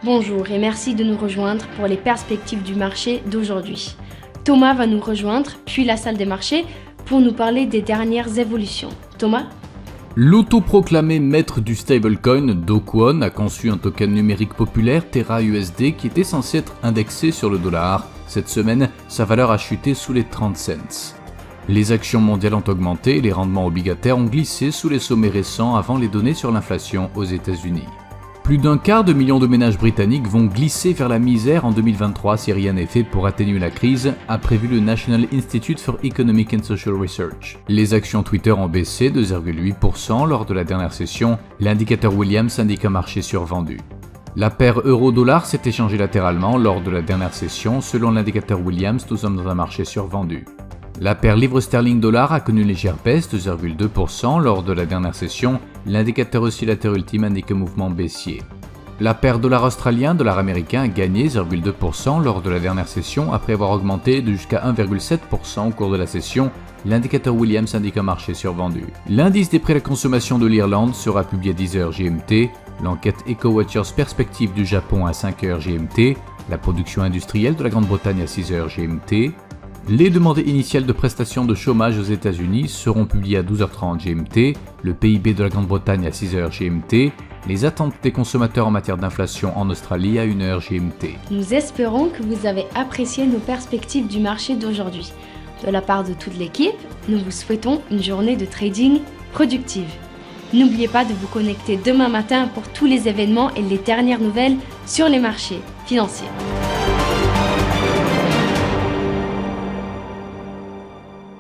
Bonjour et merci de nous rejoindre pour les perspectives du marché d'aujourd'hui. Thomas va nous rejoindre, puis la salle des marchés, pour nous parler des dernières évolutions. Thomas ? L'autoproclamé maître du stablecoin, Do Kwon, a conçu un token numérique populaire, Terra USD, qui était censé être indexé sur le dollar. Cette semaine, sa valeur a chuté sous les 30 cents. Les actions mondiales ont augmenté et les rendements obligataires ont glissé sous les sommets récents avant les données sur l'inflation aux États-Unis. Plus d'un quart de million de ménages britanniques vont glisser vers la misère en 2023 si rien n'est fait pour atténuer la crise, a prévu le National Institute for Economic and Social Research. Les actions Twitter ont baissé de 0,8% lors de la dernière session, l'indicateur Williams indique un marché survendu. La paire euro-dollar s'est échangée latéralement lors de la dernière session, selon l'indicateur Williams, nous sommes dans un marché survendu. La paire livre sterling-dollar a connu une légère baisse de 0,2% lors de la dernière session, l'indicateur oscillateur ultime indique un mouvement baissier. La paire dollar australien, dollar américain a gagné 0,2% lors de la dernière session après avoir augmenté de jusqu'à 1,7% au cours de la session, l'indicateur Williams indique un marché survendu. L'indice des prix à la consommation de l'Irlande sera publié à 10h GMT, l'enquête EcoWatchers Perspective du Japon à 5h GMT, la production industrielle de la Grande-Bretagne à 6h GMT. Les demandes initiales de prestations de chômage aux États-Unis seront publiées à 12h30 GMT, le PIB de la Grande-Bretagne à 6h GMT, les attentes des consommateurs en matière d'inflation en Australie à 1h GMT. Nous espérons que vous avez apprécié nos perspectives du marché d'aujourd'hui. De la part de toute l'équipe, nous vous souhaitons une journée de trading productive. N'oubliez pas de vous connecter demain matin pour tous les événements et les dernières nouvelles sur les marchés financiers.